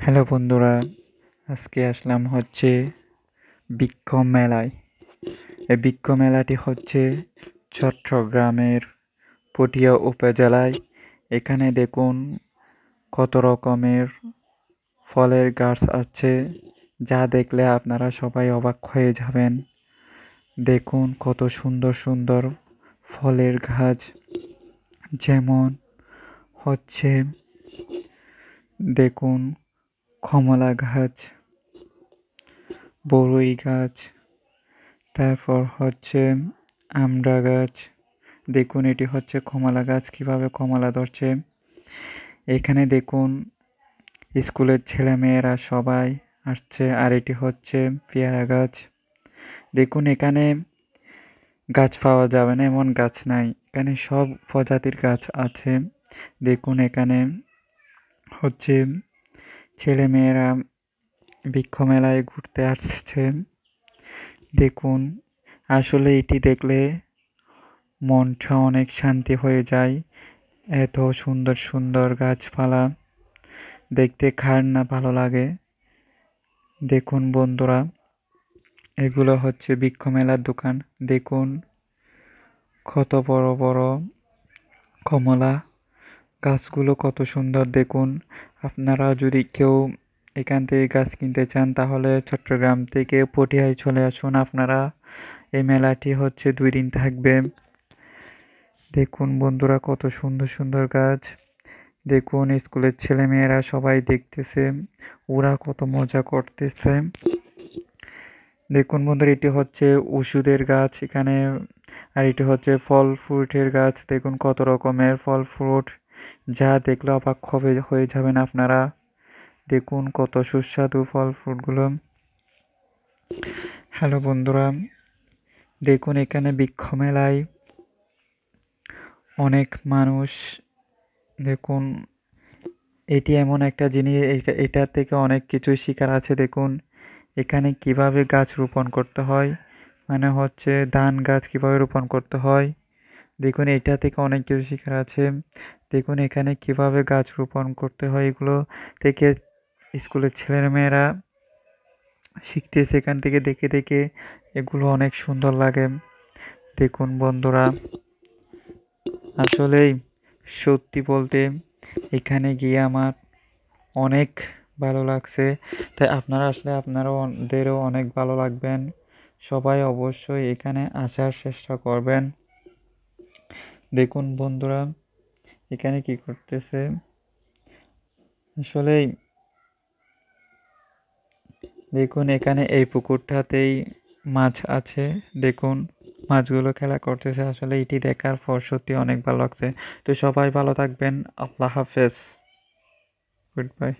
Hello বন্ধুরা, আজকে আসলাম হচ্ছে বৃক্ষ মেলায়। এই বৃক্ষ মেলাটি হচ্ছে চট্টগ্রামের পটিয়া উপজেলায়। এখানে দেখুন কত রকমের ফলের গাছ আছে, যা দেখলে আপনারা সবাই অবাক হয়ে যাবেন। দেখুন কত সুন্দর সুন্দর ফলের গাছ, যেমন হচ্ছে দেখুন কমলা গাছ, বড়ই গাছ, তারপর হচ্ছে আমড়া গাছ। দেখুন এটি হচ্ছে কমলা গাছ, কিভাবে কমলা ধরছে। এখানে দেখুন স্কুলের ছেলেমেয়েরা সবাই আসছে। আর এটি হচ্ছে পেয়ারা গাছ। দেখুন এখানে গাছ পাওয়া যাবে না এমন গাছ নাই, এখানে সব প্রজাতির গাছ আছে। দেখুন এখানে হচ্ছে ছেলেমেয়েরা বৃক্ষ মেলায় ঘুরতে আসছে। দেখুন আসলে এটি দেখলে মনটা অনেক শান্তি হয়ে যায়। এত সুন্দর সুন্দর গাছপালা দেখতে কার না ভালো লাগে। দেখুন বন্ধুরা, এগুলো হচ্ছে বৃক্ষ মেলার দোকান। দেখুন কত বড় বড় কমলা গাছগুলো, কত সুন্দর। দেখুন আপনারা যদি কেউ এখান থেকে গাছ কিনতে চান তাহলে চট্টগ্রাম থেকে পটিয়ায় চলে আসুন। আপনারা এই মেলাটি হচ্ছে 2 দিন থাকবে। দেখুন বন্ধুরা কত সুন্দর সুন্দর গাছ। দেখুন স্কুলের ছেলেমেয়েরা সবাই দেখতেছে, ওরা কত মজা করতেছে। দেখুন বন্ধুরা, এটি হচ্ছে ওষুধের গাছ এখানে। আর এটি হচ্ছে ফল ফ্রুটের গাছ। দেখুন কত রকমের ফল ফ্রুট, যা দেখলে অবাক হয়ে যাবেন আপনারা। দেখুন কত সুস্বাদু ফল ফ্রুটগুলো। হ্যালো বন্ধুরা, দেখুন এখানে বৃক্ষ মেলায় অনেক মানুষ। দেখুন এটি এমন একটা জিনিস, এটা থেকে অনেক কিছুই শেখার আছে। দেখুন এখানে কিভাবে গাছ রোপণ করতে হয়, মানে হচ্ছে ধান গাছ কিভাবে রোপণ করতে হয়। দেখুন এটা থেকে অনেক কিছু শেখার আছে। দেখুন এখানে কিভাবে গাছ রোপণ করতে হয়, এগুলো থেকে স্কুলের ছেলেমেয়েরা শিখতেছে এখান থেকে দেখে দেখে। এগুলো অনেক সুন্দর লাগে। দেখুন বন্ধুরা, আসলেই সত্যি বলতে এখানে গিয়ে আমার অনেক ভালো লাগছে। তাই আপনারা আসলে আপনাদেরও অনেক ভালো লাগবেন। সবাই অবশ্যই এখানে আসার চেষ্টা করবেন। দেখুন বন্ধুরা এখানে কি করতেছে, আসলেই দেখুন এখানে এই পুকুরটাতেই মাছ আছে। দেখুন মাছগুলো খেলা করতেছে। আসলে এটি দেখার পর সত্যি অনেক ভালো লাগছে। তো সবাই ভালো থাকবেন। আল্লাহ হাফেজ, গুড বাই।